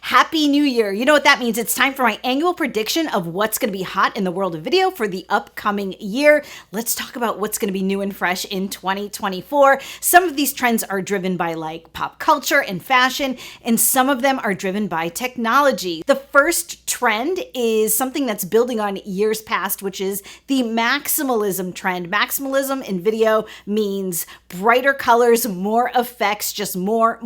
Happy New Year. You know what that means. It's time for my annual prediction of what's going to be hot in the world of video for the upcoming year. Let's talk about what's going to be new and fresh in 2024. Some of these trends are driven by like pop culture and fashion, and some of them are driven by technology. The first trend is something that's building on years past, which is the maximalism trend. Maximalism in video means brighter colors, more effects, just more.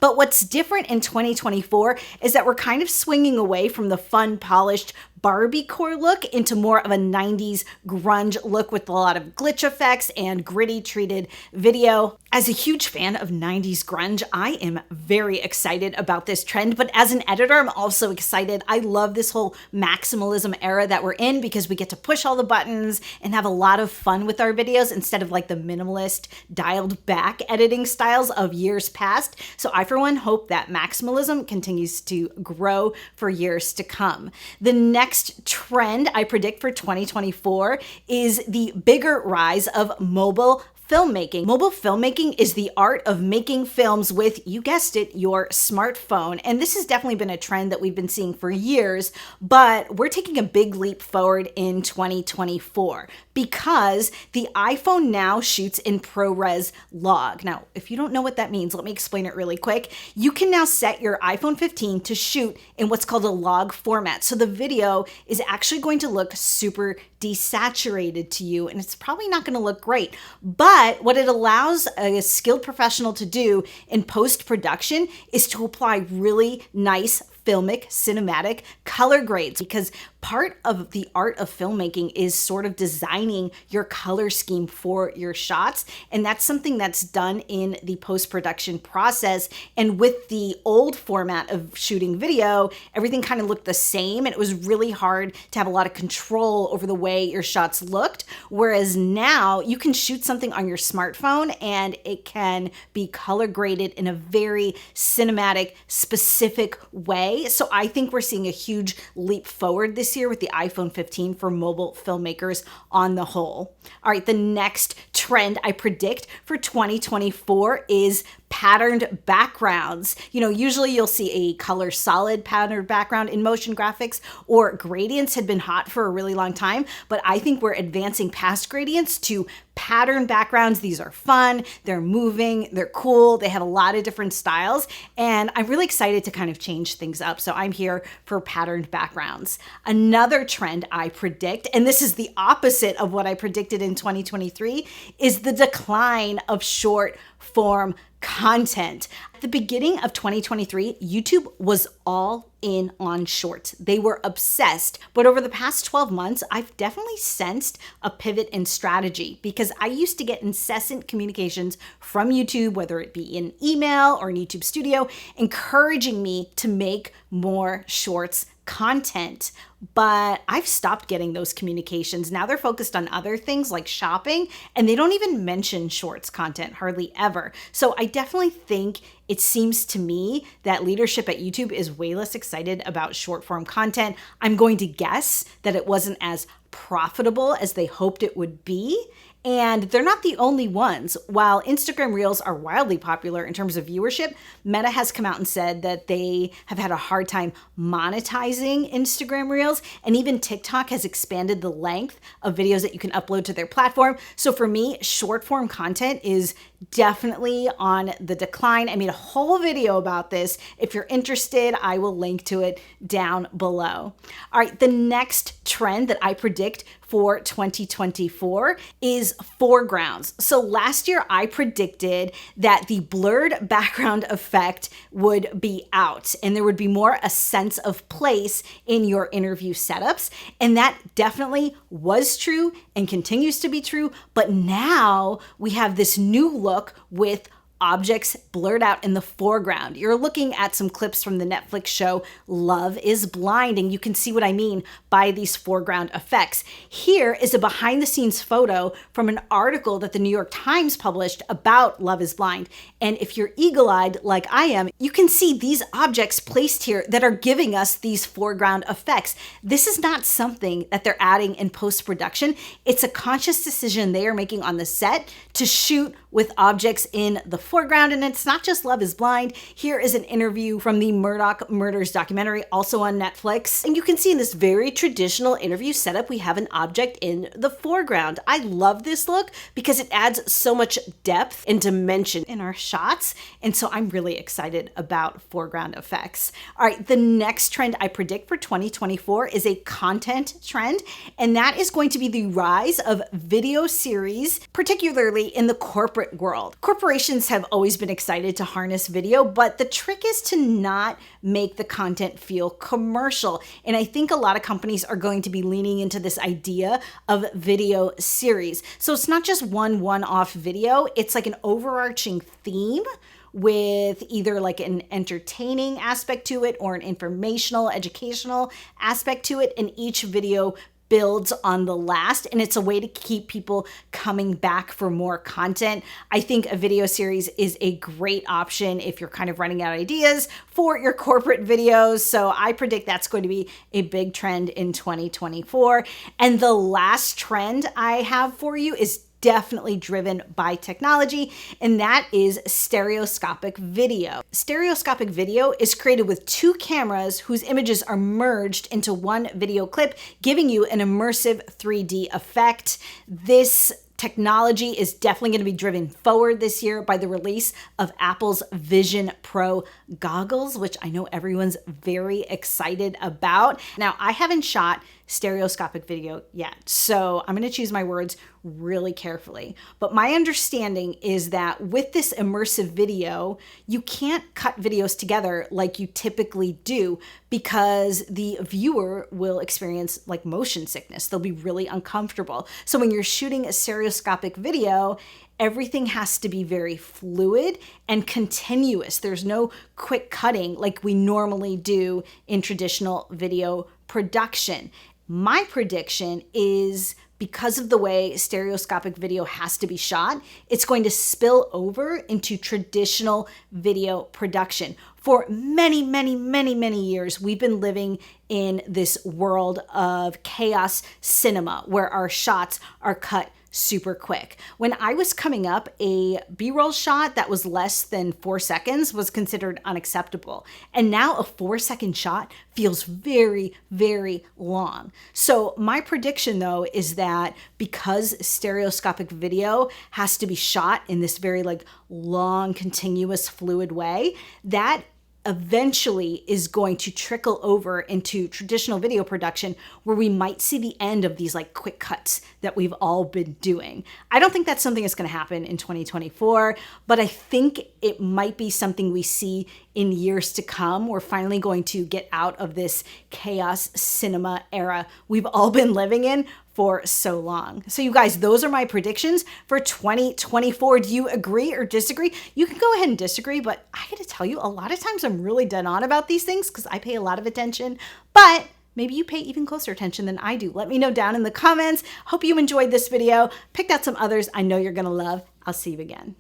But what's different in 2024 is that we're kind of swinging away from the fun, polished Barbie-core look into more of a 90s grunge look with a lot of glitch effects and gritty treated video. As a huge fan of 90s grunge, I am very excited about this trend, but as an editor, I'm also excited. I love this whole maximalism era that we're in because we get to push all the buttons and have a lot of fun with our videos instead of like the minimalist, dialed back editing styles of years past. So I, for one, hope that maximalism continues to grow for years to come. The next trend I predict for 2024 is the bigger rise of mobile filmmaking. Mobile filmmaking is the art of making films with, you guessed it, your smartphone. And this has definitely been a trend that we've been seeing for years, but we're taking a big leap forward in 2024 because the iPhone now shoots in ProRes log. Now, if you don't know what that means, let me explain it really quick. You can now set your iPhone 15 to shoot in what's called a log format. So the video is actually going to look super desaturated to you, and it's probably not going to look great. But what it allows a skilled professional to do in post-production is to apply really nice filmic, cinematic color grades, because part of the art of filmmaking is sort of designing your color scheme for your shots. And that's something that's done in the post-production process. And with the old format of shooting video, everything kind of looked the same. And it was really hard to have a lot of control over the way your shots looked. Whereas now you can shoot something on your smartphone and it can be color graded in a very cinematic, specific way. So I think we're seeing a huge leap forward this year with the iPhone 15 for mobile filmmakers on the whole. All right, the next trend I predict for 2024 is patterned backgrounds. You know, usually you'll see a color solid patterned background in motion graphics, or gradients had been hot for a really long time, but I think we're advancing past gradients to pattern backgrounds. These are fun, they're moving, they're cool, they have a lot of different styles, and I'm really excited to kind of change things up. So I'm here for patterned backgrounds. Another trend I predict, and this is the opposite of what I predicted in 2023, is the decline of short form content. At the beginning of 2023, YouTube was all in on shorts. They were obsessed. But over the past 12 months, I've definitely sensed a pivot in strategy because I used to get incessant communications from YouTube, whether it be in email or in YouTube Studio, encouraging me to make more shorts content. But I've stopped getting those communications. Now they're focused on other things like shopping, and they don't even mention shorts content hardly ever. So I definitely think it seems to me that leadership at YouTube is way less excited about short form content. I'm going to guess that it wasn't as profitable as they hoped it would be. And they're not the only ones. While Instagram Reels are wildly popular in terms of viewership, Meta has come out and said that they have had a hard time monetizing Instagram Reels, and even TikTok has expanded the length of videos that you can upload to their platform. So for me, short form content is definitely on the decline. I made a whole video about this. If you're interested, I will link to it down below. All right, the next trend that I predict for 2024 is foregrounds. So last year I predicted that the blurred background effect would be out and there would be more a sense of place in your interview setups. And that definitely was true and continues to be true. But now we have this new look with objects blurred out in the foreground. You're looking at some clips from the Netflix show Love is Blind, and you can see what I mean by these foreground effects. Here is a behind the scenes photo from an article that the New York Times published about Love is Blind. And if you're eagle-eyed like I am, you can see these objects placed here that are giving us these foreground effects. This is not something that they're adding in post-production. It's a conscious decision they are making on the set to shoot with objects in the Foreground, and it's not just Love is Blind. Here is an interview from the Murdoch Murders documentary, also on Netflix. And you can see in this very traditional interview setup, we have an object in the foreground. I love this look because it adds so much depth and dimension in our shots. And so I'm really excited about foreground effects. All right, the next trend I predict for 2024 is a content trend, and that is going to be the rise of video series, particularly in the corporate world. Corporations have always been excited to harness video, but the trick is to not make the content feel commercial. And I think a lot of companies are going to be leaning into this idea of video series. So it's not just one-off video, it's like an overarching theme with either like an entertaining aspect to it or an informational, educational aspect to it, and each video builds on the last, and it's a way to keep people coming back for more content. I think a video series is a great option if you're kind of running out of ideas for your corporate videos. So I predict that's going to be a big trend in 2024. And the last trend I have for you is definitely driven by technology, and that is stereoscopic video. Stereoscopic video is created with two cameras whose images are merged into one video clip, giving you an immersive 3D effect. This technology is definitely going to be driven forward this year by the release of Apple's Vision Pro goggles, which I know everyone's very excited about. Now, I haven't shot stereoscopic video yet, so I'm going to choose my words really carefully. But my understanding is that with this immersive video, you can't cut videos together like you typically do because the viewer will experience like motion sickness. They'll be really uncomfortable. So when you're shooting a stereoscopic video, everything has to be very fluid and continuous. There's no quick cutting like we normally do in traditional video production. My prediction is because of the way stereoscopic video has to be shot, it's going to spill over into traditional video production. For many, many, many, many years, we've been living in this world of chaos cinema where our shots are cut super quick. When I was coming up, a B-roll shot that was less than 4 seconds was considered unacceptable. And now a 4-second shot feels very, very long. So my prediction though is that because stereoscopic video has to be shot in this very like long, continuous, fluid way, that eventually is going to trickle over into traditional video production where we might see the end of these like quick cuts that we've all been doing. I don't think that's something that's going to happen in 2024, but I think it might be something we see in years to come. We're finally going to get out of this chaos cinema era we've all been living in for so long. So you guys, those are my predictions for 2024. Do you agree or disagree? You can go ahead and disagree, but I gotta tell you, a lot of times I'm really dead on about these things because I pay a lot of attention, but maybe you pay even closer attention than I do. Let me know down in the comments. Hope you enjoyed this video. Picked out some others I know you're gonna love. I'll see you again.